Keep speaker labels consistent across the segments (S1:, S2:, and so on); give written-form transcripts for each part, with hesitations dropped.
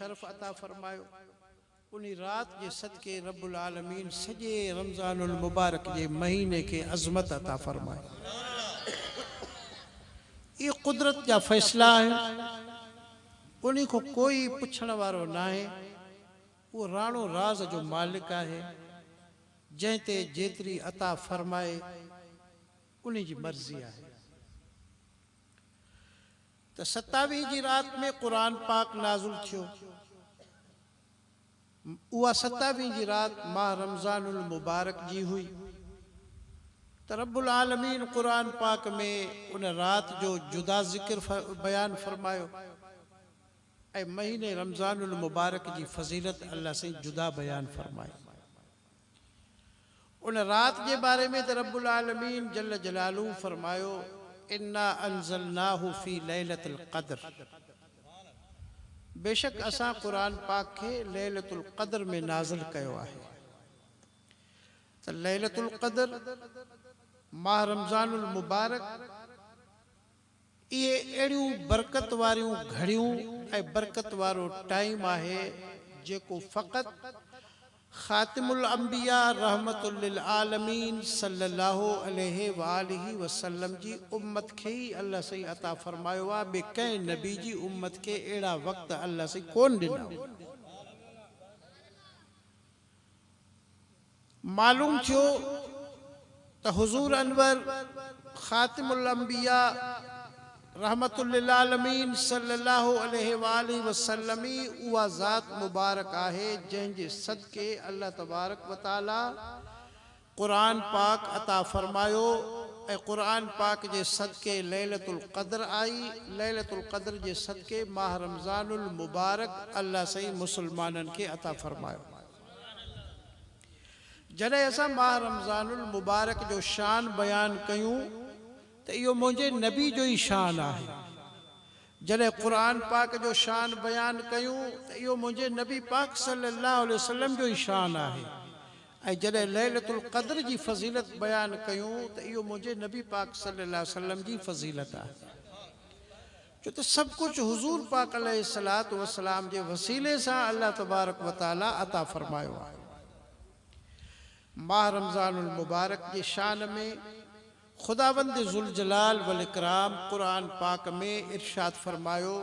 S1: शरफ अता फरमायो। उन्हीं रात जे सदके रब्बुल आलमीन सजे रमजानुल मुबारक जे महीने के अजमत अता फरमाए। ये कुदरत जा फैसला है, उन्हीं को कोई पुछण वारो ना है। वो राणो राज जो मालिक है, जैते जेतरी अता फरमाए उन्हीं जी मर्जी है। तो 27 जी रात में कुरान पाक नाजुल थियो। उहा 27 जी रात माह रमजानुल मुबारक जी हुई। तो रब्बुल आलमीन कुरान पाक में उन रात जो जुदा जिक्र बयान फरमायो ऐं महीने रमजानुल मुबारक जी फजीलत अल्लाह से जुदा बयान फरमाई। उन रात के बारे में तो रब्बुल आलमीन जल्ल जलालू फरमायो, इन्ना अंज़लनाहु फी लैलतुल क़द्र। बेशक असां कुरान पाक के लैलतुल क़द्र में नाज़िल कयो आहे। तो लैलतुल क़द्र माह रमजानुल मुबारक ये अड़ियों बरकत वारियों घड़ियों ऐं बरकत वारो टाइम आहे जेको फ़क़त खातिमुल अंबिया रहमतुल लिल आलमीन सल्लल्लाहु अलैहि वालिहि वसल्लम जी उम्मत के ही अल्लाह से अता फरमायो आहे। बे कंहिं नबी जी उम्मत के अड़ा वक्त अल्लाह से कोन ॾिना। मालूम थियो त हुजूर अनवर खातिमुल अंबिया रहमतुल लिल आलमीन सल्लल्लाहु अलैहि वालिहि वसल्लम उहा ज़ात मुबारक आहे जंहिंजे सदके अल्लाह तबारक व तआला कुरान पाक अता फरमायो ऐं कुरान पाक जे सदके लैलतुल क़द्र आई। लैलतुल क़द्र जे सदके माह रमजानुल मुबारक अल्लाह सही मुसलमानन के अता फरमायो। जॾहिं असां माह रमजानुल मुबारक जो शान बयान कयूं तो यो मुझे नबी जो ही शान आहे। जॾहिं कुरान पाक जो शान बयान कयूं तो यो मुझे नबी पाक सल्लल्लाहु अलैहि वसल्लम जो ही शान आहे। ऐं जॾहिं लैलतुल क़द्र जी फजीलत बयान कयूं तो यो मुझे नबी पाक सल्लल्लाहु अलैहि वसल्लम जी फजीलत आहे। जो तो सब कुछ हुजूर पाक अलैहिस्सलातु वस्सलाम जे वसीले से अल्लाह तबारक व तआला अता फरमायो आहे। माह रमजानुल मुबारक के शान में खुदावंद जुल जलाल वल इकराम कुरान पाक में इरशाद फरमायो,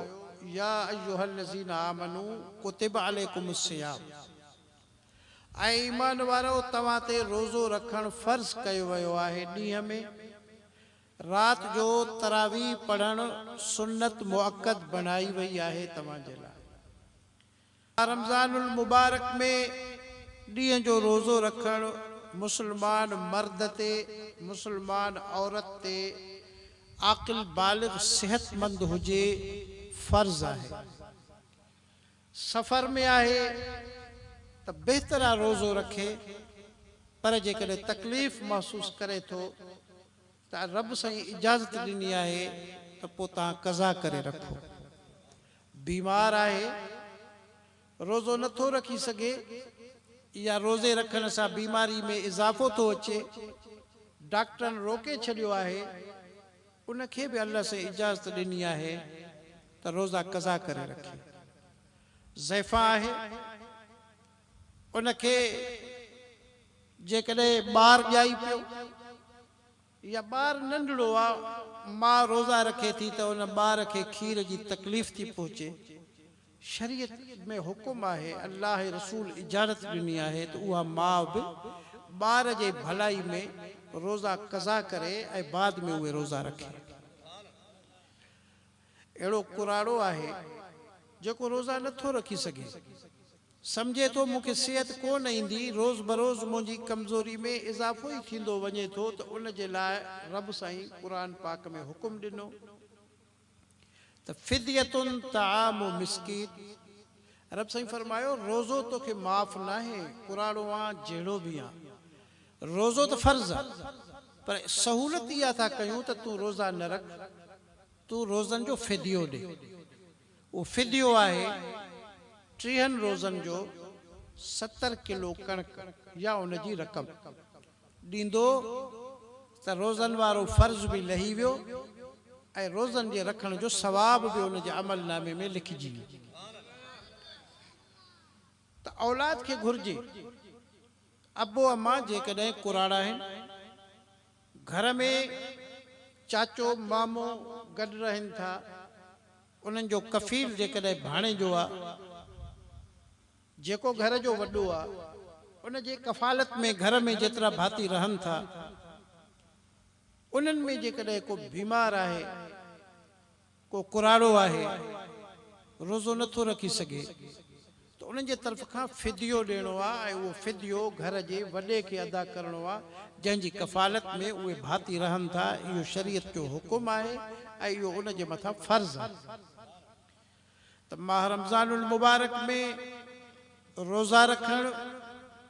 S1: या अय्युहल्लज़ीना आमनू कुतिबा अलैकुमुस सियाम। ऐं ईमान वारो तव्हां ते रोज़ो रखण फ़र्ज़ कयो वियो आहे। ॾींहं में रात जो तरावी पढ़ण सुन्नत मुअक्कद बनाई वई आहे तव्हां जे लाइ। रमज़ानुल मुबारक में ॾींहं जो रोज़ो रखण मुसलमान मर्द ते मुसलमान औरत ते आकिल बालिग सेहतमंद हुजे फ़र्ज़ आहे। सफ़र में आहे तो बेहतर आहे रोज़ो रखे, पर जेकॾहिं तकलीफ़ महसूस करे थो तो रब साईं इजाज़त ॾिनी आहे तो पोइ तव्हां क़ज़ा करे रखो। बीमार आहे, रोज़ो नथो रखी सघे या रोज़े रखण सां बीमारी में इज़ाफ़ो थो अचे, डॉक्टरनि रोके छॾियो आहे, उनखे भी अल्लाह से इजाज़त ॾिनी आहे तो रोज़ा क़ज़ा करे रखे। ज़ैफ़ा आहे, उनखे जेकॾहिं ॿार ॼाई पियो या ॿार नंढड़ो आहे, मां रोज़ा रखे थी तो उन ॿार खे खीर जी तकलीफ़ थी पहुचे, शरीयत में हुकुम आहे, अल्लाह रसूल इजाज़त ॾिनी आहे तो उहा माउ भी ॿार जे भलाई में रोज़ा क़ज़ा करे ऐं बाद में उहे रोज़ा रखे। अहिड़ो कुराड़ो आहे जेको रोज़ा नथो रखी सघे, समझे तो मूंखे सेहत कोन ईंदी, रोज़ बरोज़ मुंहिंजी कमज़ोरी में इज़ाफ़ो ही थींदो वञे थो, तो उन जे लाइ रब साईं कुरान पाक में हुकुम ॾिनो तो फिदियतुन ताआमु मिस्कीन। रब साईं फरमायो रोज़ो तोखे माफ़ ना है, कुराड़ो आ जहिड़ो भी आ। रोज़ो तो फ़र्ज़ आहे, पर सहूलत इहा था कयूं तो तू रोज़ा न रख, तू रोज़न जो फिदियो ॾे। वो फिदियो आहे 30 रोज़न जो 70 किलो कणक या उन जी रक़म ॾींदो तो रोज़न वारो फ़र्ज़ भी लही वियो ऐं रोज़न जे रखण जो सवाब भी उन जे अमलनामे में लिखिजी वियो। औलाद के घुर्जे अबो अम्मा जेकॾहिं कुराड़ा आहिनि, घर में चाचो मामो गॾु रहनि था, उन्हनि जो कफ़ील जेकॾहिं भाणे जो आहे, जेको घर जो वॾो आहे, उन जे कफ़ालत में घर में जेतिरा भाती रहनि था, उन्हनि में जेकॾहिं को बीमार आहे, को कुराड़ो आहे, रोज़ो नथो रखी सघे, तो उन्हनि जे तरफ़ खां फिदियो ॾियणो आहे, ऐं उहो फिदियो घर जे वॾे खे अदा करिणो आहे, जंहिंजी कफ़ालत में उहे भाती रहनि था। इहो शरीयत जो हुकुम आहे ऐं इहो उन जे मथां फ़र्ज़ आहे। त माह रमज़ानुल मुबारक में रोज़ा रखणु,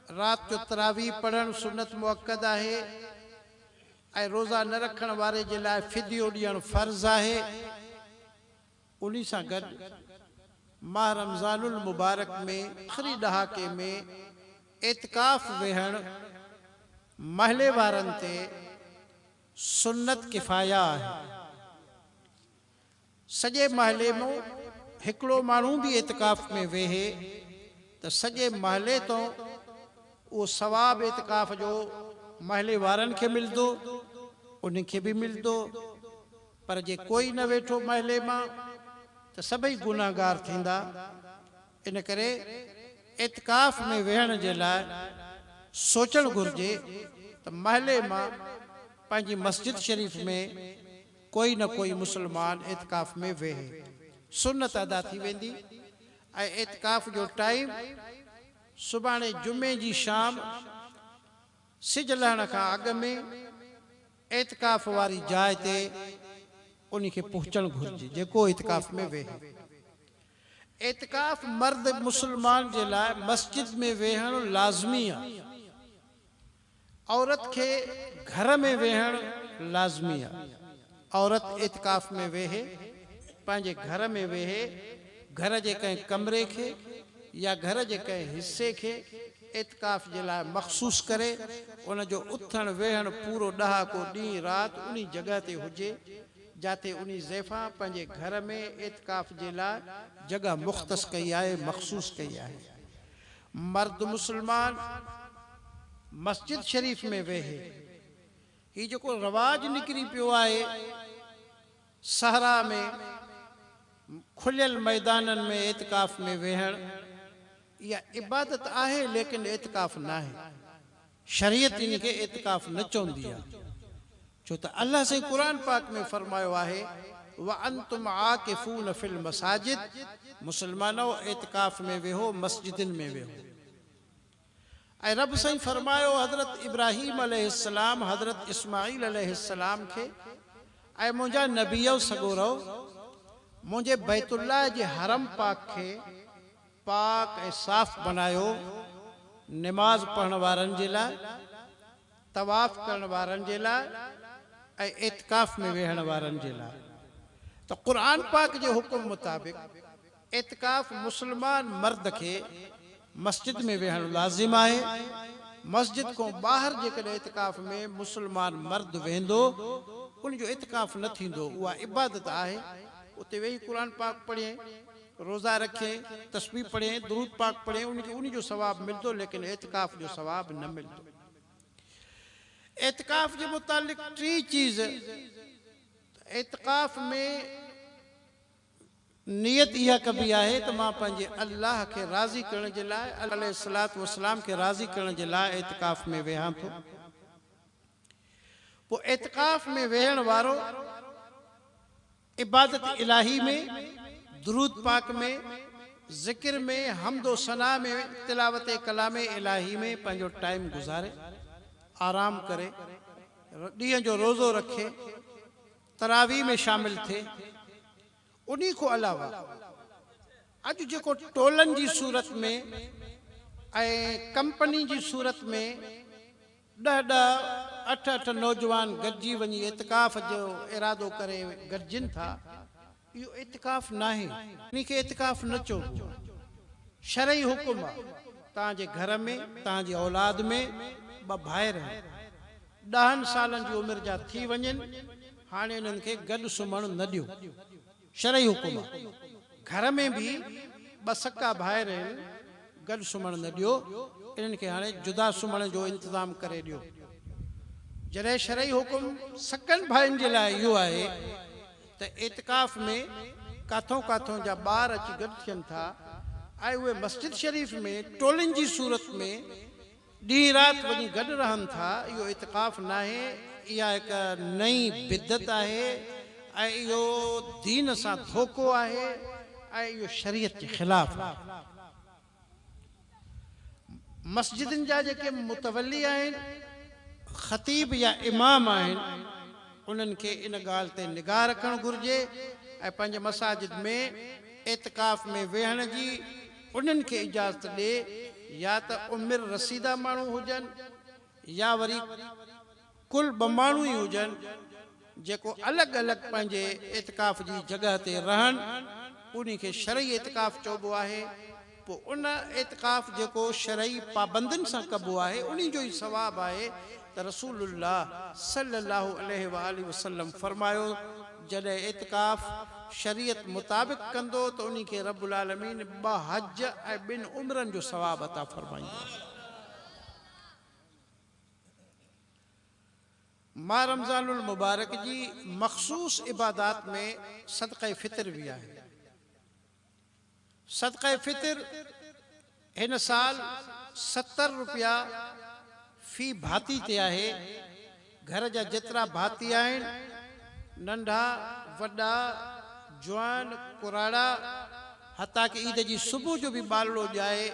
S1: राति जो तरावी पढ़णु सुन्नत मुअक्कद आहे, ऐं रोज़ा न रखण वारे जे लाइ फिदियो ॾियणु फ़र्ज़ आहे। उन्ही सां गॾु माह रमज़ानुल मुबारक में आख़िरी ॾहाके में एतिकाफ़ वेहणु महले वारनि ते सुन्नत किफ़ाया आहे। सॼे महले में हिकिड़ो माण्हू बि एतिकाफ़ में वेहे त सॼे महले तो उहो सवाब एतिकाफ़ जो महले वारनि खे मिलंदो, उनखे बि मिलंदो। पर जे कोई न वेठो महले मां त सभई गुनाहगार थींदा। इन करे एतिकाफ़ में वेहण जे लाइ सोचणु घुर्जे त महले मां पंहिंजी मस्जिद शरीफ़ में कोई न कोई मुसलमान एतिकाफ़ में वेहे, सुन्नत अदा थी वेंदी। ऐं एतिकाफ़ जो टाइम सुभाणे जुमे जी शाम सिज लहण खां अॻु में एतिकाफ़ वारी जाइ ते उन खे पहुचणु घुर्जे, जेको एतिकाफ़ में वेहे। एतिकाफ़ मर्द मुसलमान जे लाइ मस्जिद में वेहणु लाज़मी आहे, औरत खे घर में वेहणु लाज़मी आहे। औरत एतिकाफ़ में वेहे, पंहिंजे घर में वेहे, घर जे कंहिं कमरे खे या घर जे कंहिं हिस्से खे एतिकाफ़ जे लाइ मख़सूस करे, उन जो उथणु वेहणु पूरो ॾहाको ॾींहुं राति उन जॻह ते हुजे जिते उन ज़ैफ़ा पंहिंजे घर में एतिकाफ़ जे लाइ जॻह मुख़्तस कई आहे, मख़सूस कई आहे। मर्द मुसलमान मस्जिद शरीफ़ में वेहे। ही जेको रवाज निकिरी पियो आहे सहरा में खुलियल मैदाननि में एतिकाफ़ में वेहण, इहा इबादत आहे, लेकिन एतिकाफ़ न आहे। शरीयत इन खे एतिकाफ़ न चवंदी आहे, छो त अल्लाह से क़ुरान पाक में फरमायो आहे व अंतुम आकिफून फिल मसाजिद, मुसलमानो एतिकाफ़ में वेहो, मस्जिदनि में वेहो। ऐं रब साईं फरमायो हज़रत इब्राहीम अलैहिस्सलाम, हज़रत इस्माईल अलैहिस्सलाम खे, ऐं मुंहिंजा नबीओ सगोरो मुंहिंजे बैतुल्लाह जे हरम पाक खे पाक ऐं साफ़ बनायो, नमाज पढ़ण वारनि जे लाइ, तवाफ़ करण वारनि जे लाइ ऐं एतिकाफ़ में वेहण वारनि जे लाइ। त क़ुरान पाक जे हुकुम मुताबिक़ एतिकाफ़ मुसलमान मर्द खे मस्जिद में वेहणु लाज़िम आहे। मस्जिद को ॿाहिरि जेकॾहिं एतिकाफ़ में मुसलमान मर्द वेंदो, उन जो एतिकाफ़ न थींदो, उहा इबादत आहे। उते वेही क़ुरान पाक पढ़े, रोज़ा रखे, तस्बीह पढ़े, दुरूद पाक पढ़े, उनखे उन जो सवाब मिलंदो, लेकिन एतिकाफ़ जो सवाब न मिलंदो। एतिकाफ़ जे मुतालिक़ टी चीज़, एतिकाफ़ में नियत इहा कबी आहे त मां पंहिंजे अल्लाह खे राज़ी करण जे लाइ, अलैहिस्सलातु वस्सलाम खे राज़ी करण जे लाइ एतिकाफ़ में वेहां थो। पोइ एतिकाफ़ में वेहण वारो इबादत इलाही में, दुरूद पाक में, ज़िक्र में, हम्दो सना में, तिलावत कलाम इलाही में पंहिंजो टाइम गुज़ारे, आराम करे, ॾींहं जो रोज़ो रखे, तरावी में शामिल थिए। उन्ही को अलावा अॼु जेको टोलनि जी सूरत में ऐं कंपनी जी सूरत में 10-10, 8-8 नौजवान गॾिजी वञी एतिकाफ़ जो इरादो करे गॾिजनि था, इहो एतिकाफ़ न आहे। इन खे एतिकाफ़ न चइबो। शरई हुकुम आहे, तव्हांजे घर में, तव्हांजी औलाद में ॿ भाइर आहिनि, 10 सालनि जी उमिरि जा थी वञनि, हाणे इन्हनि खे गॾु सुम्हणु न ॾियो, शरई हुकुम आहे। घर में भी 2 सक्का भाइर आहिनि, गॾु सुम्हण न ॾियो, इन्हनि खे हाणे जुदा सुम्हण जो इंतज़ाम करे ॾियो। जॾहिं शरई हुकुम सकनि भाइनि जे लाइ इहो आहे त एतिकाफ़ में काथों काथों जा ॿार अची गॾु थियनि था ऐं उहे मस्जिद शरीफ़ में टोलिनि जी सूरत में ॾींहुं राति वञी गॾु रहनि था, इहो इतिकाफ़ न आहे, इहा हिकु नई बिदत आहे ऐं इहो दीन सां धोखो आहे ऐं इहो शरीयत जे ख़िलाफ़ आहे। मस्जिदनि जा जेके मुतवली आहिनि, ख़तीब या इमाम आहिनि, उन्हनि खे इन ॻाल्हि ते निगाह रखणु घुरिजे ऐं पंहिंजे मसाजिद में एतिकाफ़ में वेहण जी उन्हनि खे इजाज़त ॾे, या त उमिरि रसीदा माण्हू हुजनि या वरी कुल ॿ माण्हू ई हुजनि जेको अलॻि अलॻि पंहिंजे एतिकाफ़ जी जॻह ते रहनि, उन खे शरई एतिकाफ़ चइबो आहे। पोइ उन एतिकाफ़ जेको शरई पाबंदियुनि सां कबो आहे, उन जो ई सवाबु आहे त रसूलुल्लाह सल्लल्लाहु अलैहि वसल्लम फरमायो, जॾहिं एतिकाफ़ शरीयत मुताबिक़ कंदो त उन खे रब्बुल आलमीन 2 हज ऐं 2 उम्रनि जो सवाबु अता फरमाईंदो। मां रमज़ानुल मुबारक जी मख़सूस इबादात में सदक़े फ़ितर भी आहे। सदक़े फ़ितर हिन साल 70 रुपया फी भाती ते आहे। घर जा जेतिरा भाती आहिनि, नंढा वॾा जवान कुराड़ा, हता कि ईद जी सुबुह जो भी बालो ॼाए,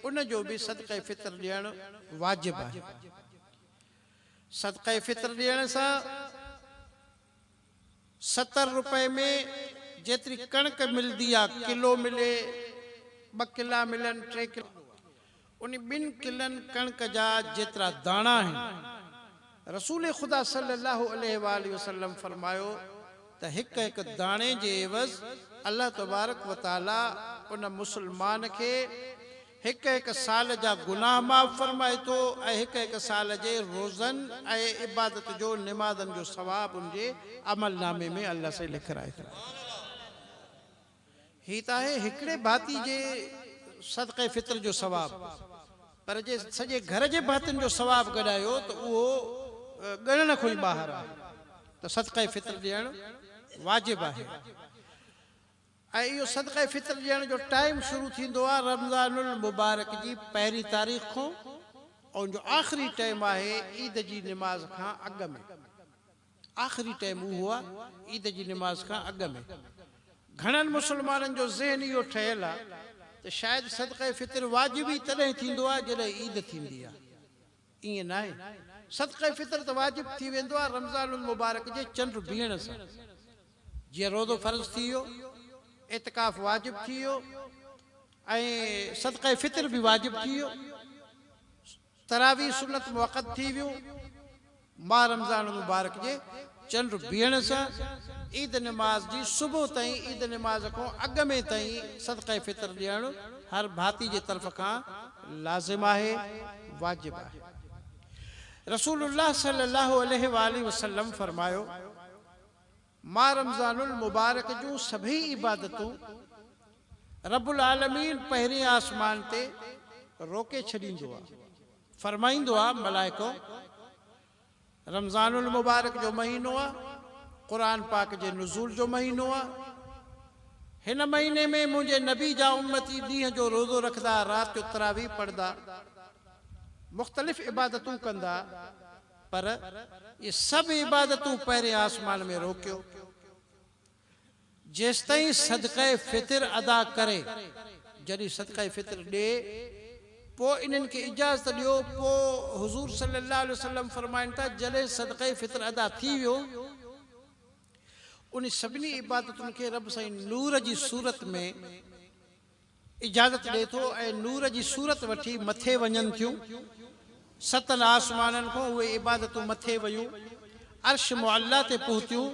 S1: उन जो भी सदक़े फ़ितर ॾियणु वाजिबु आहे। सदक़े फ़ितर ॾियण सां 70 रुपए में जेतिरी कणक मिलंदी आहे, किलो मिले, 2 किला मिलनि, 3 किला, उन 2 किलनि कणक जा जेतिरा दाणा आहिनि, रसूल ख़ुदा सल्लल्लाहु अलैहि वसल्लम फरमायो त हिकु हिकु दाणे जे एवज़ अल्लाह तबारक व तआला उन मुसलमान खे हिकु हिकु साल जा गुनाह माफ़ फरमाए थो ऐं हिकु हिकु साल जे रोज़नि ऐं इबादत जो निमाज़नि जो सवाबु उनजे अमलनामे में अल्लाह से लिखाए थो। ही त आहे हिकिड़े भाती जे सदक़े फ़ितर जो सवाबु, पर जे सॼे घर जे भातियुनि जो सवाबु गॾायो त उहो ॻणण खां ई ॿाहिरि आहे। त सदक़े फ़ितर ॾियणु वाजिबु आहे। ऐं इहो सदक़े फ़ितर ॾियण जो टाइम शुरू थींदो आहे रमज़ानुल मुबारक जी 1 तारीख़ खां, ऐं जो आख़िरी टाइम आहे ईद जी निमाज़ खां अॻु में। आख़िरी टाइम उहो आहे ईद जी निमाज़ खां अॻु में। घणनि मुसलमाननि जो ज़हन इहो ठहियलु आहे त शायदि सदक़े फ़ितर वाजिबु ई तॾहिं थींदो आहे जॾहिं ईद थींदी आहे। ईअं न आहे। सदक़े फ़ितर त वाजिबु थी वेंदो आहे रमज़ानुल मुबारक जे चंड बीहण सां। जीअं रोज़ो फ़र्ज़ थी वियो, एतिकाफ़ वाजिबु थी वियो ऐं सदक़े फ़ितर बि वाजिबु थी वियो, तरावी सुन्नत मुअक्कद थी वियो। मां रमज़ान मुबारक जे चंड बीहण सां ईद नमाज़ जी सुबुह ताईं, ईद नमाज़ खां अॻु में ताईं सदक़े फ़ितर ॾियणु हर भाती जे तरफ़ खां लाज़िम आहे, वाजिबु आहे। रसूलुल्लाह सल्लल्लाहु अलैहि वसल्लम फरमायो, मां रमज़ानुल मुबारक जूं सभई इबादतूं रब्बुल आलमीन पहिरीं आसमान ते रोके छॾींदो आहे। फरमाईंदो आहे मलाइको, रमज़ानुल मुबारक जो महीनो आहे, क़ुरान पाक जे नुज़ूल जो महीनो आहे। हिन महीने में मुंहिंजे नबी जा उम्मती ॾींहं जो रोज़ो रखंदा, राति जो तरावी पढ़ंदा, मुख़्तलिफ़ इबादतूं कंदा, पर ये सभु इबादतूं पहिरें आसमान में रोकियो। जेसिताईं सदक़े फ़ितर अदा करे, जॾहिं सदक़े फ़ितर ॾे, पोइ इन्हनि खे इजाज़त ॾियो। पोइ हुज़ूर सल्लल्लाहु अलैहि वसल्लम फरमाइनि था, जॾहिं सदक़े फ़ितर अदा थी वियो, उन सभिनी इबादतुनि खे रब साईं नूर जी सूरत में इजाज़त ॾिए थो ऐं नूर जी सूरत वठी मथे वञनि थियूं। 7 आसमाननि खां उहे इबादतूं मथे वयूं, अर्श मुअल्ला ते पहुतियूं।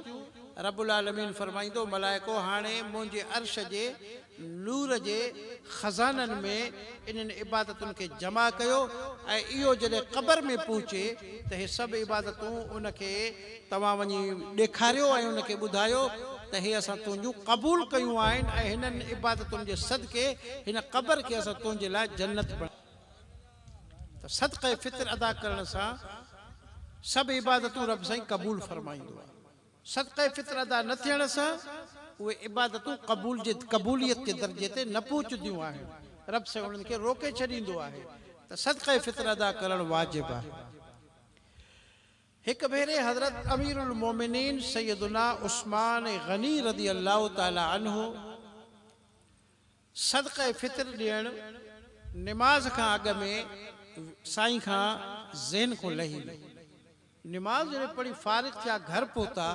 S1: रब्बुल आलमीन फरमाईंदो, मलाइको हाणे मुंहिंजे अर्श जे नूर जे खज़ाननि में इन्हनि इबादतुनि खे जमा कयो ऐं इहो जॾहिं क़बर में पहुचे त हे सभु इबादतूं उनखे तव्हां वञी ॾेखारियो ऐं उनखे ॿुधायो त त हे असां तुंहिंजूं क़बूल कयूं आहिनि ऐं हिननि इबादतुनि जे सदके हिन क़बर खे असां तुंहिंजे लाइ जन्नत त सदक़े फितर अदा करण सां सभु इबादतूं रब साईं क़बूल फरमाईंदो आहे। सदक़े फितर अदा न थियण सां उहे इबादतूं क़बूलियत जे दर्जे ते न पहुचंदियूं आहिनि। रब साईं उन्हनि खे रोके छॾींदो आहे त सदक़े फितर अदा करणु वाजिब आहे। हिकु भेरे हज़रत अमीरुल मोमिनीन सैयदुना उस्मान गनी रज़ी अल्लाह ताला अन्हु सदक़े फितर ॾियणु निमाज़ खां अॻु में साईं खां ज़हन को लही वई। निमाज़ जॾहिं पढ़ी फारिग़ थिया घर पहुता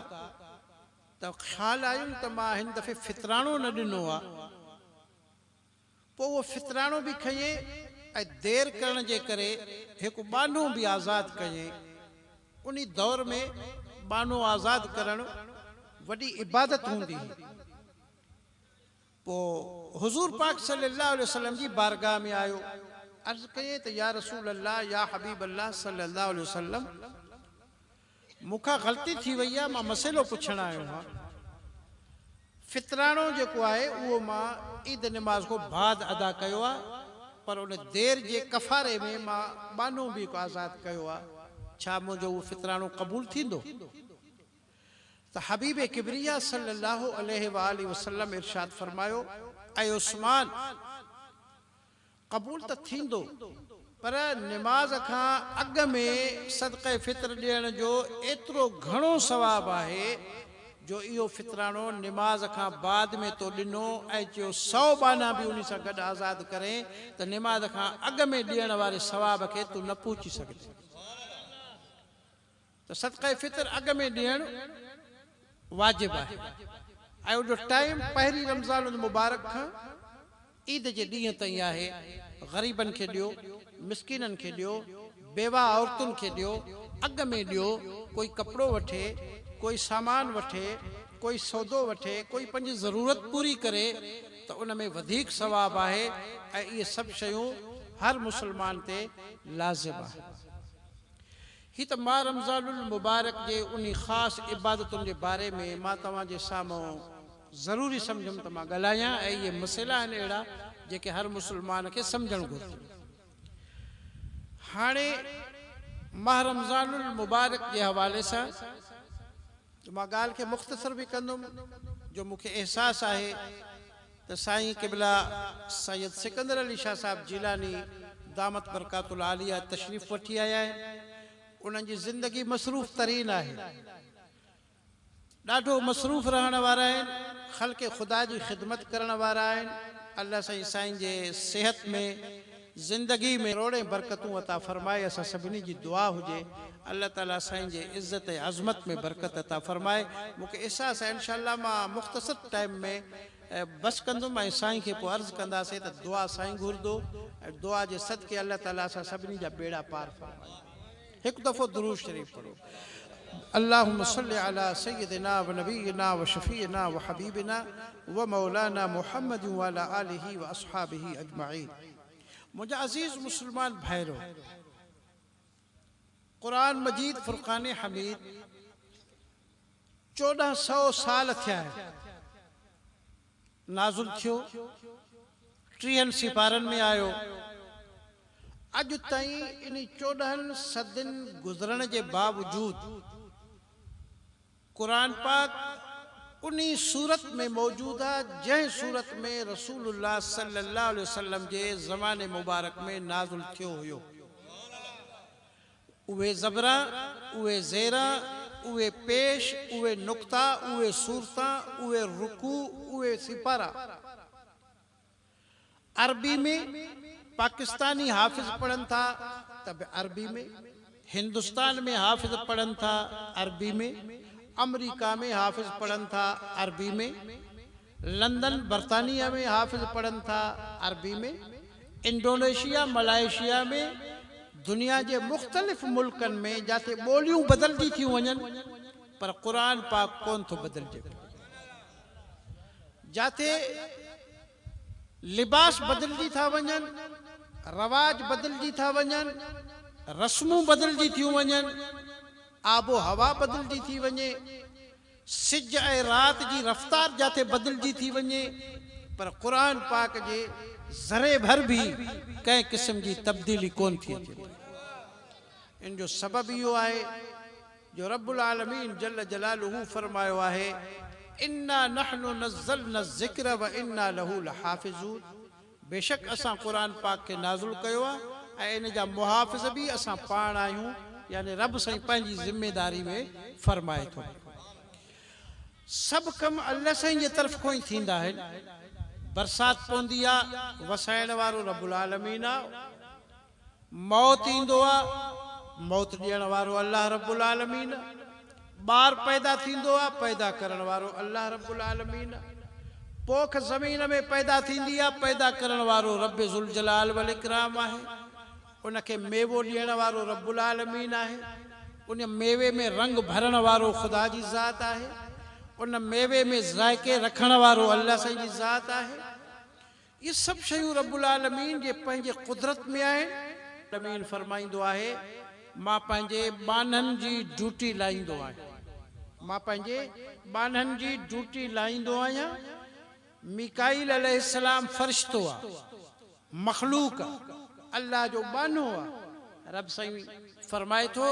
S1: त ख़्याल आयुनि त मां हिन दफ़े फितराणो न ॾिनो आहे। पोइ उहो फितराणो बि खईं ऐं देरि करण जे करे हिकु बानो बि आज़ादु कयईं। उन दौर में बानो आज़ादु करणु वॾी इबादत हूंदी हुई। पोइ हुज़ूर पाक सल्लल्लाहु अलैहि वसल्लम जी बारगाह में आयो, अर्ज़ कयईं त या रसूल अल्लाह या हबीब अल्लाह सल्लल्लाहु अलैहि वसल्लम मूंखां ग़लती थी वई आहे, मां मसइलो पुछणु आयो आहियां। फितराणो जेको आहे उहो मां ईद निमाज़ खां बाद अदा कयो आहे, पर उन देरि जे कफ़ारे में मां बानो बि आज़ादु कयो आहे। छा मुंहिंजो उहो फितराणो क़बूल थींदो? त हबीब किबरिया सल्लल्लाहु अलैहि वसल्लम इरशाद फरमायो, ऐं उस्मान क़बूल त थींदो, पर निमाज़ खां अॻु में सदक़े फितर ॾियण जो एतिरो घणो सवाबु आहे जो इहो फितराणो निमाज़ खां बाद में तो ॾिनो ऐं चयो 100 बाना बि उन सां गॾु आज़ादु करें त निमाज़ खां अॻु में ॾियण वारे सवाब खे तूं न पहुची सघंदे। त सदक़े फितर अॻु में ॾियणु वाजिब आहे ऐं उनजो टाइम पहिरीं रमज़ान मुबारक खां ईद जे ॾींहं ताईं आहे। ग़रीबनि खे ॾियो, मिसकिननि खे ॾियो, बेवा औरतुनि खे ॾियो, अॻु में ॾियो। कोई कपिड़ो वठे, कोई सामान वठे, कोई सौदो वठे, कोई पंहिंजी ज़रूरत पूरी करे त उन में वधीक सवाबु आहे ऐं इहे सभु शयूं हर मुस्लमान ते लाज़िम आहे। ही त मां रमज़ानुल मुबारक जे उन ख़ासि इबादतुनि जे बारे में मां तव्हांजे साम्हूं ज़रूरी सम्झुमि त मां ॻाल्हायां ऐं इहे मसइला आहिनि अहिड़ा जेके हर मुस्लमान खे सम्झणु घुरिजे। हाणे माह रमज़ानुल मुबारक जे हवाले सां मां ॻाल्हि खे मुख़्तसर बि कंदुमि जो मूंखे अहसासु आहे त साईं क़िबला सैयद सिकंदर अली शाह साहिब जिलानी दामत बरकातुल आलिया तशरीफ़ वठी आया आहिनि। उन्हनि जी ज़िंदगी मसरूफ़ तरीन आहे, ॾाढो मसरूफ़ रहण वारा आहिनि, ख़ल्क़ ख़ुदा जी ख़िदमत करण वारा आहिनि। अल्लाह साईं जे सेहत में ज़िंदगी में रोड़े बरकतूं अता फ़रमाए। असां सभिनी जी दुआ हुजे अल्लाह ताला साईं जे इज़्ज़त ऐं अज़मत में बरकत अता फ़रमाए। मूंखे अहसासु आहे इंशाअल्लाह मां मुख़्तसर टाइम में बस कंदुमि ऐं साईं खे पोइ अर्ज़ु कंदासीं त दुआ साईं घुरंदो ऐं दुआ जे सदके अल्लाह ताला असां सभिनी जा बेड़ा पार फ़रमाए। हिकु दफ़ो दुरूद शरीफ़ पढ़ो। अल्लाहुम्मा सल्लि अला सय्यिदिना व नबीना व शफ़ीना व हबीबिना व मौलाना मुहम्मद व अला आलिहि व अस्हाबिहि अजमाइन। मुंहिंजा अज़ीज़ मुस्लमान भाइरो, क़ुरान मजीद फ़ुरक़ान हमीद 1400 साल थिया आहिनि नाज़ुल थियो, 30 सिपारनि में आयो। अॼु ताईं इन 14 सदियुनि गुज़रण जे बावजूद क़ुरान पाक उन सूरत में मौजूद आहे जंहिं सूरत में रसूलुल्लाह सल्लल्लाहु अलैहि वसल्लम जे ज़माने मुबारक में नाज़ुल थियो हुयो। उहे ज़बरा, उहे ज़ेरा, उहे पेश, उहे नुक्ता, उहे सूरतां, उहे रुकू, उहे सिपारा अरबी में पाकिस्तानी हाफ़िज़ पढ़नि था तब अरबी में, हिंदुस्तान में हाफ़िज़ पढ़नि था अरबी में, अमेरिका में हाफ़िज़ पढ़नि था अरबी में, लंदन बरतानिया में हाफ़िज़ पढ़नि था अरबी में, इंडोनेशिया मलाइशिया में, दुनिया के मुख़्तलिफ़ मुल्कनि में जाते ॿोलियूं बदलजी थियूं वञनि पर क़ुरान पाक कोन थो बदिलजे। जाते लिबास बदलजी था वञनि, रवाज बदलजी था वञनि, रस्मूं बदलजी थियूं वञनि, आबो हवा बदलजी थी वञे, सिज ऐं रात जी रफ़्तार जाते बदिलजी थी वञे, पर क़ुरान पाक जे ज़रे भर भी कंहिं क़िस्म जी तब्दीली कोन थी अचे। इन जो सबब इहो आहे जो रब्बुल आलमीन जल्ल जलालुहू फरमायो आहे, इन्ना नहनु नज़्ज़लना ज़िक्र व इन्ना लहू लहाफ़िज़ून। बेशक असां क़ुरान पाक के नाज़िल कयो आहे ऐं इन जा मुहाफ़िज़ भी असां पाण आहियूं। यानी रब साईं पंहिंजी ज़िम्मेदारी में फरमाए थो। सब कम अल्लाह साईं जे तरफ़ खां ई थींदा आहिनि। बरसात पवंदी आहे, वसाइण वारो रब्बुल आलमीन आहे। मौत ईंदो आहे, मौत ॾियण वारो अल्लाह रब्बुल आलमीन आहे। ॿार पैदा थींदो आहे, पैदा करण वारो अल्लाह रब्बुल आलमीन आहे। पोख ज़मीन में पैदा थींदी आहे, पैदा करण वारो रब ज़ुल जलाल वल इकराम आहे। उनखे मेवो ॾियण वारो रब्बुल आलमीन आहे। उन मेवे में रंग भरण वारो ख़ुदा जी ज़ात आहे। उन मेवे में ज़ाइक़े रखण वारो अल्लाह साईं जी ज़ात आहे। ये सब शयूं रब्बुल आलमीन जे पंहिंजे कुदरत में आहिनि। आलमीन फरमाईंदो आहे, मां पंहिंजे बाननि जी ड्यूटी लाहींदो आहियां। मां पंहिंजे बाननि जी ड्यूटी लाहींदो आहियां। मीकाईल अलैहिस्सलाम फ़रिश्तो आहे, मख़लूक आहे, अल्लाह जो बानो आहे। रब साईं फरमाए थो,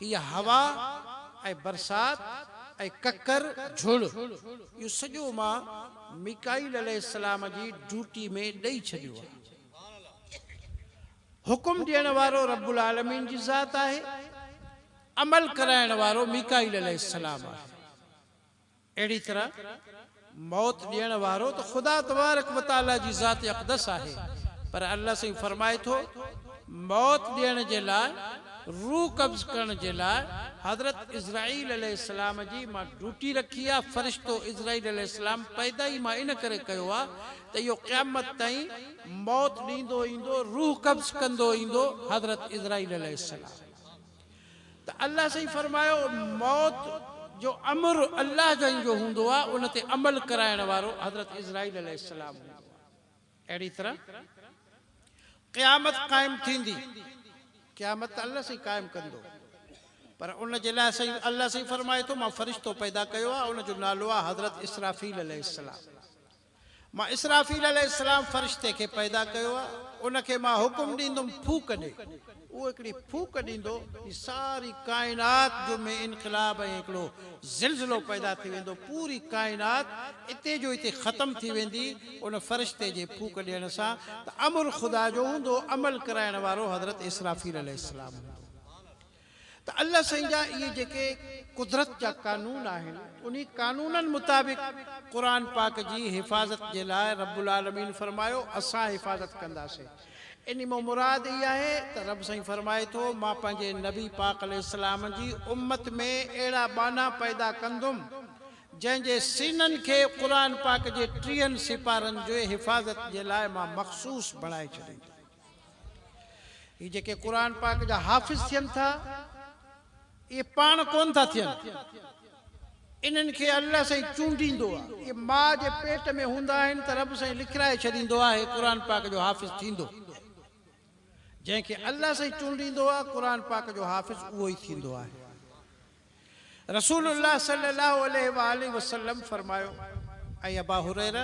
S1: हीअ हवा ऐं बरसात ऐं ककर झुड़ इहो सॼो मां मीकाईल अलैहिस्सलाम जी ड्यूटी में ॾेई छॾियो आहे। हुकुम ॾियण वारो रब्बुल आलमीन जी ज़ात आहे। अमल कराइण वारो मीकाईल अलैहिस्सलाम आहे। अहिड़ी तरह मौत ॾियण वारो तो ख़ुदा तबारक व तआला जी ज़ात अक़दस आहे। पर अल्लाह साईं फरमाए थो, मौत ॾियण जे लाइ, रूह कब्ज़ करण जे लाइ हज़रत इज़राईल अलैहिस्सलाम जी मां ड्यूटी रखी आहे। फ़रिश्तो इज़राईल अलैहिस्सलाम पैदा ई मां इन करे कयो आहे त इहो क़यामत ताईं मौत ॾींदो ईंदो, रूह कब्ज़ कंदो ईंदो हज़रत इज़राईल अलैहिस्सलाम। त अल्लाह साईं फरमायो, मौत जो अमर अल्लाह जो हूंदो आहे, उन ते अमल कराइण वारो हज़रत इज़राईल अलैहिस्सलाम हूंदो आहे। अहिड़ी तरह क़यामत क़ाइम थींदी। क़यामत अल्लाह साईं क़ाइम कंदो, पर उन जे लाइ साईं अल्लाह साईं फरमाए थो, मां फ़रिश्तो पैदा कयो आहे। उन जो नालो आहे हज़रत इसराफ़ील अलैहिस्सलाम। मां इसराफ़ील अलैहिस्सलाम फ़रिश्ते खे पैदा कयो आहे। उनखे मां हुकुम ॾींदुमि फूक ॾे। उहो हिकिड़ी फूक ॾींदो, सारी काइनात जो में इनक़िलाब ऐं हिकिड़ो ज़िलज़िलो पैदा थी वेंदो। पूरी काइनात इते जो इते ख़तम थी वेंदी उन फ़रिश्ते जे फूक ॾियण सां। त अमर ख़ुदा जो हूंदो, अमल कराइण वारो हज़रत इसराफ़ील अलैहिस्सलाम हूंदो। त अल्लाह साईं जा इहे जेके कुदरत जा कानून आहिनि, उन कानूननि मुताबिक़ क़ुरान पाक जी हिफ़ाज़त जे लाइ रब्बुल आलमीन फरमायो, असां हिफ़ाज़त कंदासीं। इन मां मुराद इहा आहे त रब साईं फरमाए थो, मां पंहिंजे नबी पाक अलैहिस्सलाम जी उम्मत में अहिड़ा बाना पैदा कंदुमि जंहिंजे सीननि खे क़ुरान पाक जे 30 सिपारनि जे हिफ़ाज़त जे लाइ मां मख़सूस बणाए छॾींदुमि। हीअ जेके क़ुरान पाक जा हाफ़िज़ थियनि था, ये पाण कोन था थियनि। इन्हनि खे अल्लाह साईं चूंडींदो आहे। ये मां जे पेट में हूंदा आहिनि त रब साईं लिखाए छॾींदो आहे क़ुरान पाक जो हाफ़िज़ थींदो। जंहिंखे अल्लाह साईं चूंडींदो आहे, क़ुरान पाक जो हाफ़िज़ उहो ई थींदो आहे। रसूलुल्लाह सल्लल्लाहु अलैहि वसल्लम फरमायो, ऐं अबा हुरैरा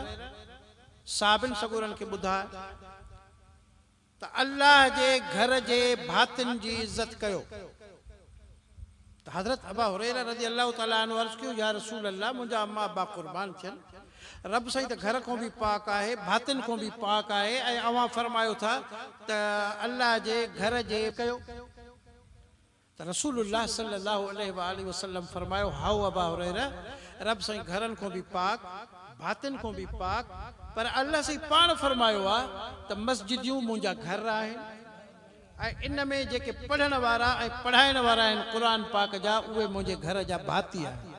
S1: साबिन सगुरनि खे ॿुधाए त अल्लाह जे घर जे भातिन जी इज़त कयो। त हज़रत अबा हुरैरा रज़ी अल्लाह तआला अन्हु अर्ज़ कयो, या रसूल अल्लाह, मुंहिंजा अम्मा अब्बा क़ुर्बान थियनि। रब साईं त घर खां बि पाक आहे, भातिन खां बि पाक आहे, ऐं अवां फरमायो था त अल्लाह जे घर जे कयो। त रसूलुल्लाह सल्लल्लाहु अलैहि वसल्लम फरमायो, हाउ अबा हुरैरा, रब साईं घरनि खां बि पाक, भातिन खां बि पाक, पर अल्लाह साईं पाण फरमायो आहे त मस्जिदियूं मुंहिंजा घर आहिनि, ऐं इन में जेके पढ़ण वारा ऐं पढ़ाइण वारा आहिनि क़ुरान पाक जा, उहे मुंहिंजे घर जा भाती आहिनि।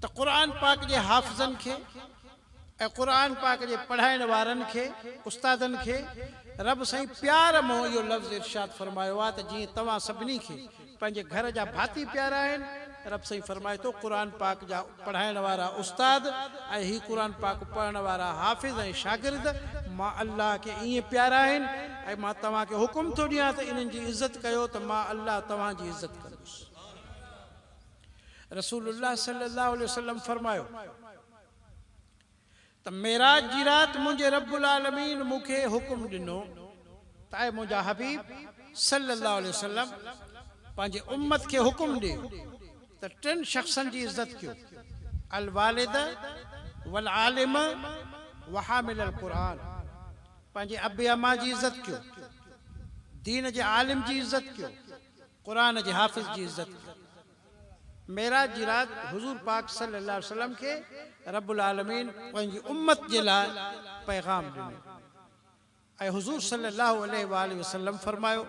S1: त क़ुरान पाक जे हाफ़िज़नि खे ऐं क़ुरान पाक जे पढ़ाइण वारनि खे, उस्तादनि खे रब साईं प्यार मों इहो लफ़्ज़ इरशाद फरमायो आहे त जीअं तव्हां सभिनी खे पंहिंजे घर जा भाती प्यारा आहिनि, रब साईं फरमाए थो क़ुरान पाक जा पढ़ाइण वारा उस्ताद ऐं ही क़ुरान पाक पढ़ण वारा हाफ़िज़ ऐं शागिर्द मां अल्लाह के ईअं प्यारा आहिनि, ऐं मां तव्हांखे हुकुम थो ॾियां त इन्हनि जी इज़त कयो, त मां अल्लाह तव्हांजी इज़त कंदुसि। रसूलुल्लाह सल्लल्लाहु अलैहि वसल्लम फरमायो त मेराज जी रात मुझे रब्बुल आलमीन मुखे हुक्म दिनो ताए मुझा हबीब सल्लल्लाहु अलैहि वसल्लम पंहिंजे उम्मत के हुक्म दे त टिन शख्सन जी इज्जत कयो अल वालिद वल आलिम व हामिल अल कुरान पंहिंजे अब अम्मा जी इज्जत कयो दीन जे आलिम जी इज्जत कयो कुरान जे हाफ़िज़ जी इज्जत कयो मेराज जी रात हुजूर पाक सल्लल्लाहु अलैहि वसल्लम के रब्बुल आलमीन पंहिंजी उम्मत जे लाइ पैगाम ॾिनो ऐं हुजूर सल्लल्लाहु अलैहि वसल्लम फरमायो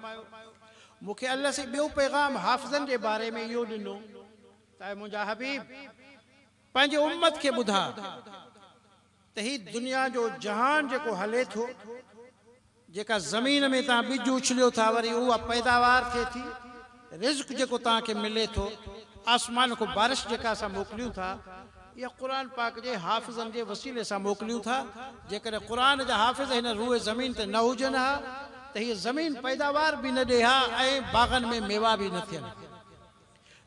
S1: मूंखे अल्लाह से ॿियो पैगाम हाफ़िज़नि जे बारे में इहो ॾिनो त मुंहिंजा हबीब पंहिंजे उम्मत खे ॿुधा त ही दुनिया जो जहान जेको हले थो जेका ज़मीन में तव्हां ॿिज उछलियो था वरी उहा पैदावार थिए थी रिज़्क़ जेको तव्हांखे मिले थो आसमान को बारिश जेका असां मोकिलियूं था इहा क़ुरान पाक जे हाफ़िज़नि जे वसीले सां मोकिलियूं था जेकॾहिं क़ुरान जा हाफ़िज़ हिन रूए ज़मीन ते न हुजनि हा त हीअ ज़मीन पैदावार बि न ॾे हा ऐं बाग़नि में मेवा बि न थियनि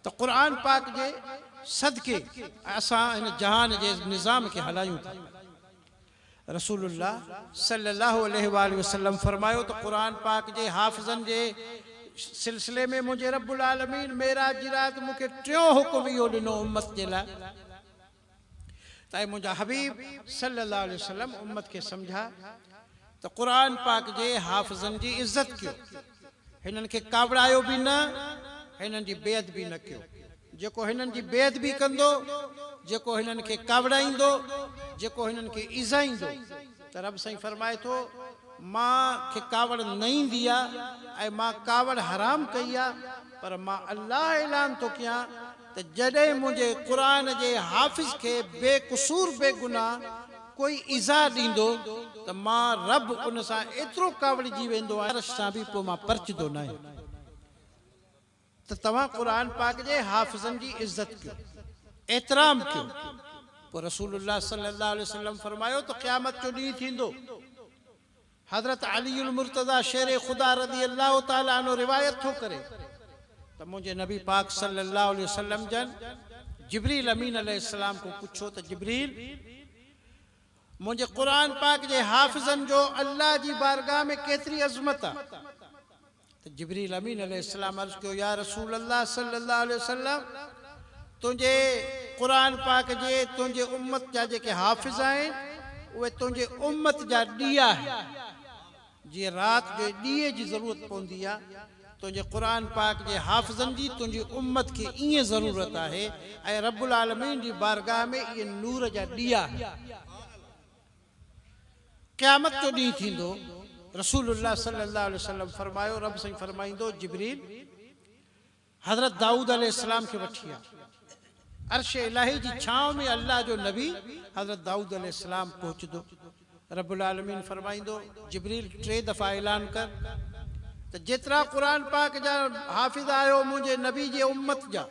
S1: त क़ुरान पाक जे सदके असां हिन जहान जे निज़ाम खे हलायूं था रसूलुल्लाह सल्लल्लाहु अलैहि वसल्लम फरमायो त क़ुरान पाक जे हाफ़िज़नि जे सिलसिले में मुझे रब्बुल आलमीन मेराज जी रात मुखे टियों हुक्म इहो ॾिनो उम्मत जे लाइ ताई मुंहिंजा हबीब सल्लल्लाहु अलैहि वसल्लम उम्मत खे सम्झा त क़ुरान पाक जे हाफ़िज़नि जी इज़त कयो हिननि खे कावड़ायो बि न हिननि जी बेअद बि न कयो जेको हिननि जी बेअद बि कंदो जेको हिननि खे कावड़ाईंदो जेको हिननि खे इज़ाईंदो त रब साईं फरमाए थो मां खे कावड़ न ईंदी आहे ऐं मां कावड़ हराम कई आहे पर मां अल्लाह ऐलान थो कयां त जॾहिं मुंहिंजे क़ुरान जे हाफ़िज़ खे बेक़सूर बेगुनाह कोई इज़ा ॾींदो त मां रब उन सां एतिरो कावड़िजी वेंदो आहे सां बि पोइ मां परचंदो न आहियां त तव्हां क़ुरान पाक जे हाफ़िज़नि जी इज़त कयो एतिराम कयो पोइ रसूलुल्लाह सल्लल्लाहु अलैहि वसल्लम फरमायो त क़यामत जो ॾींहुं थींदो हज़रत अली उल मुर्तज़ा शेर ख़ुदा रज़ी अल्लाह ताला अन्हु रिवायत थो करे त मुंहिंजे नबी पाक सल्लल्लाहु अलैहि वसल्लम जन जिब्रील अमीन अलैहिस्सलाम को पुछो त जिब्रील मुंहिंजे क़ुरान पाक जे हाफ़िज़नि जो अल्लाह जी बारगाह में केतिरी अज़मत आहे त जिब्रील अमीन अलैहिस्सलाम अर्ज़ कयो या रसूल अल्लाह सल्लल्लाहु अलैहि वसल्लम तुंहिंजे क़ुरान पाक जे तुंहिंजे उम्मत जा जेके हाफ़िज़ आहिनि उहे तुंहिंजे उम्मत जा ॾीआ आहिनि जीअं राति जो ॾीए जी ज़रूरत पवंदी आहे तुंहिंजे क़ुरान पाक जे हाफ़िज़नि जी तुंहिंजी उम्मत खे ईअं ज़रूरत आहे ऐं रब्बुल आलमीन जी बारगाह में इहे नूर जा ॾीआ क़यामत जो ॾींहुं थींदो रसूलुल्लाह सल्लल्लाहु अलैहि वसल्लम फरमायो रब साईं फरमाईंदो जिब्रील हज़रत दाऊद अलैहिस्सलाम खे वठी आ अर्श इलाही जी छांव में अल्लाह जो नबी हज़रत दाऊद अलैहिस्सलाम पहुचंदो रब्बुल आलमीन फरमाईंदो जिब्रील 3 दफ़ा ऐलान कर त जेतिरा क़ुरान पाक जा हाफ़िज़ आयो मुंहिंजे नबी जे उम्मत जा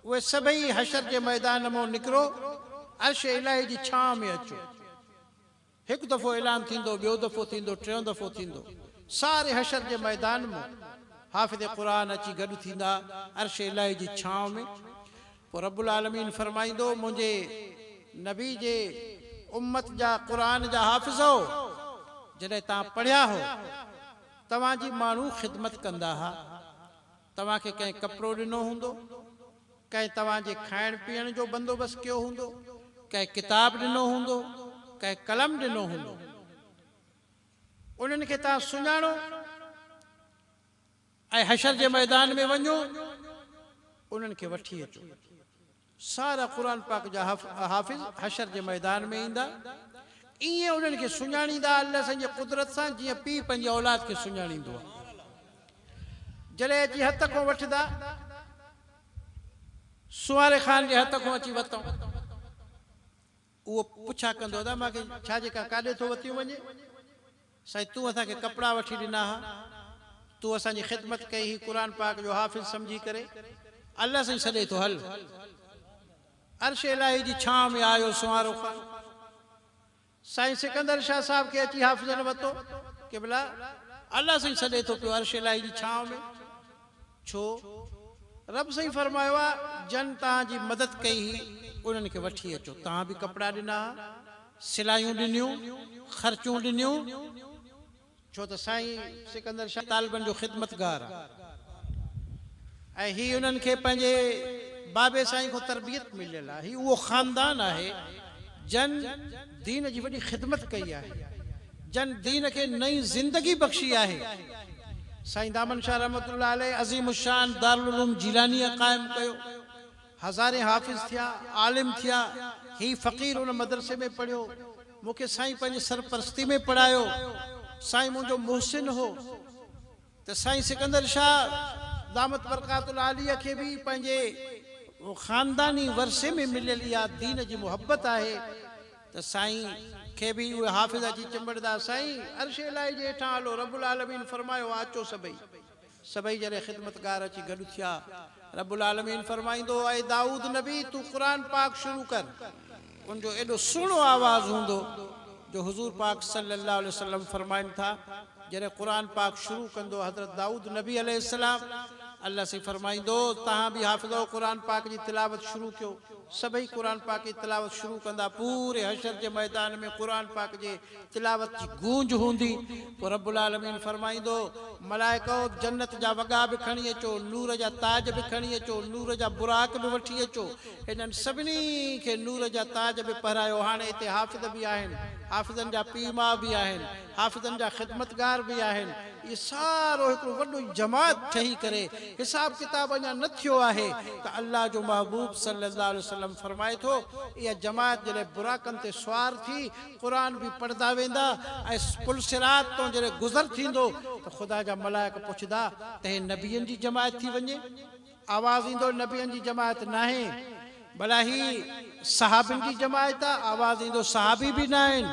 S1: उहे सभई हशर जे मैदान मां निकिरो अर्श इलाही जी छांव में अचो हिकु दफ़ो ऐलान थींदो ॿियो दफ़ो थींदो टियों दफ़ो थींदो सारे हशर जे मैदान में हाफ़िज़ क़ुरान अची गॾु थींदा अर्श इलाही जी छांव में पोइ रब्बुल आलमीन फरमाईंदो मुंहिंजे नबी जे उम्मत जा क़ुरान जा हाफ़िज़ हो जॾहिं तव्हां पढ़िया हो तव्हांजी माण्हू ख़िदमत कंदा हा तव्हांखे कंहिं कपिड़ो ॾिनो हूंदो कंहिं तव्हांजे खाइण पीअण जो बंदोबस्तु कयो हूंदो कंहिं किताब ॾिनो हूंदो कंहिं कलम ॾिनो हूंदो उन्हनि खे तव्हां सुञाणो ऐं हशर जे मैदान में वञो उन्हनि खे वठी अचो सारा क़ुरान पाक जा हाफ़िज़ हशर जे मैदान में ईंदा ईअं उन्हनि खे सुञाणींदा अल्लाह संजी कुदरत सां जीअं पीउ पंहिंजी औलाद खे सुञाणींदो आहे जॾहिं अची हथ खां वठंदा सुवारे ख़ान जे हथ खां अची वरितऊं उहो पुछा कंदो त मूंखे छा जेका काॾे थो वरिती वञे साईं तूं असांखे कपिड़ा वठी ॾिना हा तूं असांजी ख़िदमत कई ही क़ुरान पाक जो हाफ़िज़ सम्झी करे अल्लाह साईं सॾे थो हल अर्श इलाही जी छांव में आयो सुवारो ख़ान साईं सिकंदर शाह साहब खे अची हाफ़िज़नि वरितो कि भला अल्लाह साईं सॾे थो पियो अर्श इलाही जी छांव में छो रब सही फरमायो आहे जन तव्हांजी मदद कई उन्हनि खे वठी अचो। तव्हां बि कपिड़ा ॾिना, सिलायूं ॾिनियूं, ख़र्चूं ॾिनियूं, छो त साईं सिकंदर शाह तालिबनि जो ख़िदमतगार आहे ऐं ही उन्हनि खे पंहिंजे बाबे साईं खां तरबियत मिलियल आहे। ही उहो ख़ानदान आहे जन दीन जी वॾी ख़िदमत कई आहे, जन दीन खे नई ज़िंदगी बख़्शी आहे। साईं दामन शाह रहमतुल्लाह अलैह अज़ीम शान दारुल उलूम जिलानीअ क़ाइमु कयो, हज़ारे हाफ़िज़ थिया, आलिम थिया। ही फ़क़ीर उन मदरसे में पढ़ियो, मूंखे साईं पंहिंजे सरपरस्ती में पढ़ायो। साईं मुंहिंजो मुहसिन हो त साईं सिकंदर शाह दामत बरकातुल आलिया खे बि पंहिंजे ख़ानदानी वरसे में मिलियल इहा दीन जी मुहबत आहे त साईं खे बि उहे हाफ़िज़ अची चिंबड़दा, साईं अर्श इलाही जे हेठां हलो, रब्बुल आलमीन फरमायो अचो सभई। सभई जॾहिं ख़िदमतगार अची गॾु थिया, रब्बुल आलमीन फरमाईंदो ऐं दाऊद नबी तूं क़ुरान पाक शुरू कर। उनजो एॾो सुहिणो आवाज़ हूंदो जो हुज़ूर पाक सल्लल्लाहु अलैहि वसल्लम फरमाइनि था जॾहिं क़ुरान पाक शुरू कंदो हज़रत दाऊद नबी अलैहिस्सलाम, अल्लाह से फरमाईंदो तव्हां बि हाफ़िज़ो क़ुरान पाक जी तिलावत शुरू कयो। सभई क़ुरान पाक की तिलावत शुरू कंदा, पूरे हशर के मैदान में क़ुरान पाक जे तिलावत की गूंज हूंदी। पोइ रब्बुल आलमीन फरमाईंदो मलाइको जन्नत जा वॻा बि खणी अचो, नूर जा ताज बि खणी अचो, नूर जा बुराक बि वठी अचो। हिननि सभिनी खे नूर जा ताज बि पहिरायो। हाणे हिते हाफ़िज़ बि आहिनि, हाफ़िज़नि जा पीउ माउ बि आहिनि, हाफ़िज़नि जा ख़िदमतगार बि आहिनि। इहो सारो हिकिड़ो वॾो जमात ठही करे हिसाब किताब अञा न थियो आहे त अल्लाह जो महबूब सल्लल्लाहु अलैहि वसल्लम फरमाए थो इहा जमात जॾहिं बुराकनि ते सुवार थी क़ुरान बि पढ़ंदा वेंदा ऐं पुल सिरात तो जॾहिं गुज़र थींदो त ख़ुदा जा मलाइक पुछंदा त हे नबियनि जी जमात थी वञे। आवाज़ ईंदो नबियनि जी जमात न आहे, भला ही सहाबिन जी जमात आहे, आवाज़ ईंदो सहाबी बि न आहिनि।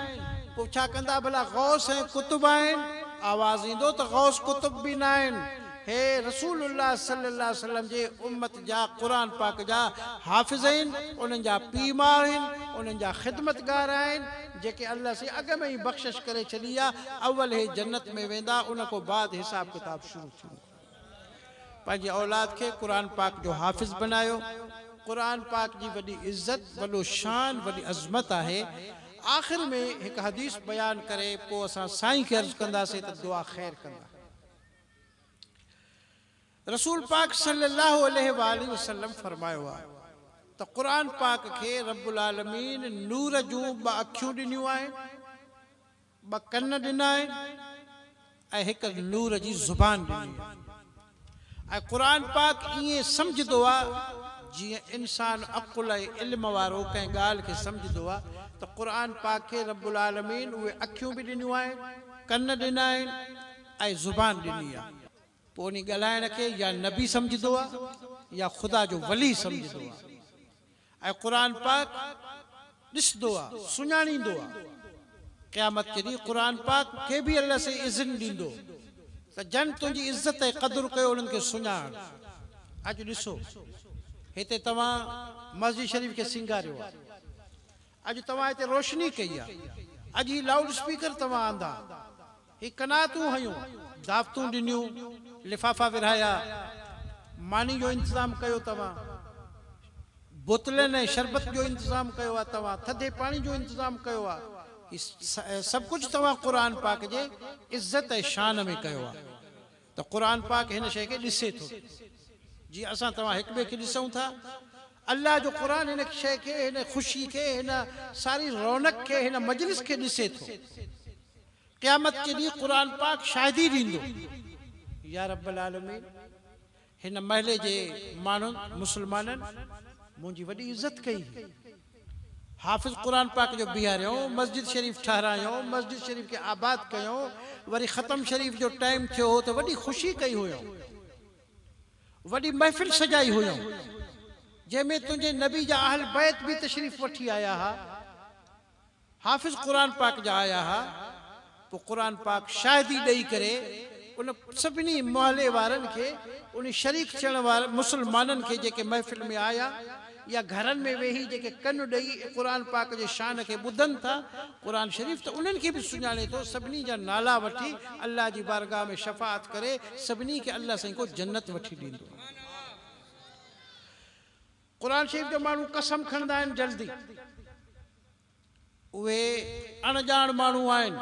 S1: पोइ छा कंदा भला गौस ऐं कुतुब आहिनि, आवाज़ ईंदो त गौस कुतुब बि न आहिनि। हे रसूलुल्लाह सल्लल्लाहु अलैहि वसल्लम जे उम्मत जा क़ुरान पाक जा हाफ़िज़ आहिनि, उन्हनि जा पीउ माउ आहिनि, उन्हनि जा ख़िदमतगार आहिनि जेके अल्लाह से अॻ में ई बख़्शिश करे छॾी आहे। अव्वल हे जन्नत में वेंदा, उन खां बाद हिसाब किताब शुरू थींदो। पंहिंजी औलाद खे क़ुरान पाक जो हाफ़िज़ बनायो। क़ुरान पाक जी वॾी इज़्ज़त, वॾो शान, वॾी अज़मत आहे। आख़िर में हिकु हदीस बयान करे पोइ असां साईं खे अर्ज़ कंदासीं त दुआ ख़ैर कंदा। रसूल पाक सल्लल्लाहु अलैहि वसल्लम फरमायो आहे त क़ुरान पाक खे रब्बुल आलमीन नूर जूं ॿ अखियूं ॾिनियूं आहिनि, ॿ कन ॾिना आहिनि ऐं हिकु नूर जी ज़ुबान ॾिनी आहे। ऐं क़ुरान पाक ईअं सम्झंदो आहे जीअं इंसान अक़ुल ऐं इल्म वारो कंहिं ॻाल्हि खे सम्झंदो आहे त क़ुरान पाक खे रब्बुल आलमीन उहे अखियूं बि ॾिनियूं आहिनि, कन ॾिना आहिनि ऐं ज़ुबान ॾिनी आहे। पोइ उन ॻाल्हाइण खे या नबी सम्झंदो आहे या ख़ुदा जो वली सम्झंदो आहे। ऐं क़ुरान पाक ॾिसंदो आहे, सुञाणींदो आहे। क़यामत जे ॾींहुं क़ुरान पाक खे बि अल्लाह से इज़्न ॾींदो त जन तुंहिंजी इज़त ऐं क़दुरु कयो, उन्हनि खे सुञाण। अॼु ॾिसो हिते तव्हां मस्जिद शरीफ़ खे सिंगारियो आहे, अॼु तव्हां हिते रोशनी कई आहे, अॼु ही लाउड स्पीकर तव्हां आंदा, ही कनातूं हयूं, दावतूं ॾिनियूं, लिफ़ाफ़ा विरहाया, मानी जो इंतज़ाम कयो, तव्हां बोतलनि ऐं शरबत जो इंतज़ाम कयो आहे, तव्हां थधे पाणी जो इंतज़ाम कयो आहे। सभु कुझु तव्हां क़ुरान पाक जे इज़त ऐं शान में कयो आहे। त क़ुरान पाक हिन शइ खे ॾिसे थो जीअं असां तव्हां हिक ॿिए खे ॾिसूं था। अल्लाह जो क़ुरान हिन शइ खे, हिन ख़ुशी खे, हिन सारी रौनक खे, हिन मजलिस खे ॾिसे थो। क़यामत जे ॾींहुं क़ुरान पाक शाहिदी ॾींदो, या रब्बल आलमीन हिन महले जे माण्हुनि मुस्लमाननि मुंहिंजी वॾी इज़त कई, हाफ़िज़ क़ुरान पाक जो बीहारियो, मस्जिद शरीफ़ ठाहिरायो, मस्जिद शरीफ़ खे आबाद कयो, वरी ख़तम शरीफ़ जो टाइम थियो त वॾी ख़ुशी कई हुयो, वॾी महफ़िल सजाई हुयो जंहिंमें तुंहिंजे नबी जा अहल बैत बि तशरीफ़ वठी आया हा, हाफ़िज़ क़ुरान पाक जा आया हा। पोइ क़ुरान पाक शाहिदी ॾेई करे उन सभिनी मोहल्ले वारनि खे, उन शरीक थियण वारे मुस्लमाननि खे जेके महफ़िल में आया या घरनि में वेही जेके कन ॾेई क़ुरान पाक जे शान खे ॿुधनि था क़ुरान शरीफ़, त उन्हनि खे बि सुञाणे थो। सभिनी जा नाला वठी अल्लाह जी बारगाह में शफ़ाअत करे सभिनी खे अल्लाह साईं को जन्नत वठी ॾींदो। कुरान शरीफ जो माण्हू कसम खणंदा आहिनि जल्दी, उहे अणॼाण माण्हू आहिनि।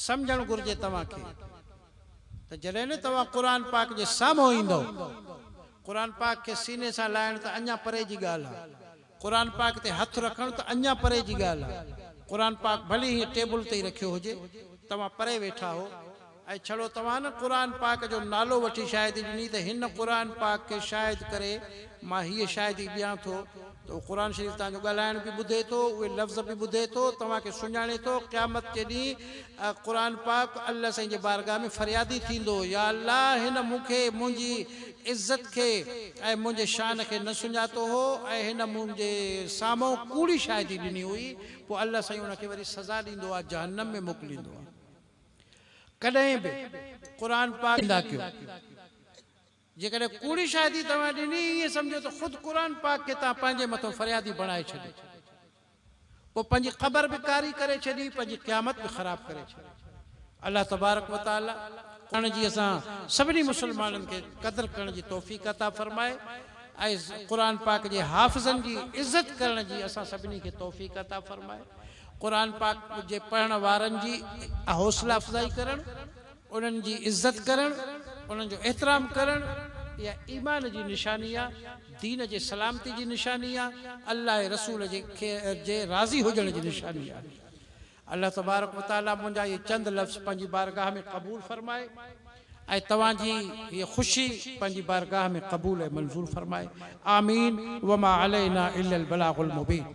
S1: सम्झणु घुरिजे तव्हांखे त जॾहिं न तव्हां क़ुरान पाक जे साम्हूं ईंदव, क़ुरान पाक खे सीने सां लाहिण त अञा परे जी ॻाल्हि आहे, क़ुरान पाक ते हथु रखणु त अञा परे जी ॻाल्हि आहे। क़ुरान पाक भली हीअं टेबल ते ई रखियो हुजे, तव्हां परे वेठा हो ऐं छड़ो तव्हां न क़ुरान पाक जो नालो वठी शायदि ॾिनी त हिन क़ुरान पाक खे शायदि करे मां हीअ शायदि ॾियां थो, त उहो क़ुरान शरीफ़ तव्हांजो ॻाल्हाइण बि ॿुधे थो, उहे लफ़्ज़ बि ॿुधे थो, तव्हांखे सुञाणे थो। क़यामत जे ॾींहुं क़ुरान पाक अल्लाह साईं जे बारगाह में फरियादी थींदो, या अल्लाह हिन मूंखे मुंहिंजी इज़त खे ऐं मुंहिंजे शान खे न सुञातो हो ऐं हिन मुंहिंजे साम्हूं कूड़ी शायदि ॾिनी हुई, पोइ अल्लाह साईं हुनखे वरी सज़ा ॾींदो आहे, जहन्नम में मोकिलींदो आहे। कॾहिं बि क़ुरान पाक न कयो, जेकॾहिं कूड़ी शायदि तव्हां ॾिनी, ईअं सम्झो त ख़ुदि क़ुरान पाक खे तव्हां पंहिंजे मथां फरियादी बणाए छॾी, पोइ पंहिंजी क़बर बि कारी करे छॾी, पंहिंजी क़यामत बि ख़राब करे छॾी। अल्लाह तबारक व तआला करण जी असां सभिनी मुस्लमाननि खे क़दुरु करण जी तौफ़ीक़ अता फ़रमाए ऐं क़ुरान पाक जे हाफ़िज़नि जी इज़त करण जी असां सभिनी खे तौफ़ीक़ अता फ़रमाए। क़ुरान पाक जे पढ़ण वारनि जी हौसला अफ़ज़ाई करणु, उन्हनि जी इज़त करणु, उन्हनि जो एतिराम करणु, इहा ईमान जी निशानी आहे, दीन जे सलामती जी निशानी आहे, अल्लाह रसूल जे राज़ी हुजण जी निशानी आहे। अल्लाह तबारक व तआला मुंहिंजा इहे चंद लफ़्ज़ पंहिंजी बारगाह में क़बूल फ़रमाए ऐं तव्हांजी हीअ ख़ुशी पंहिंजी बारगाह में क़बूल ऐं मंज़ूर फ़रमाए। आमीन। वमा अलैना इल्लल बलागुल मुबीन।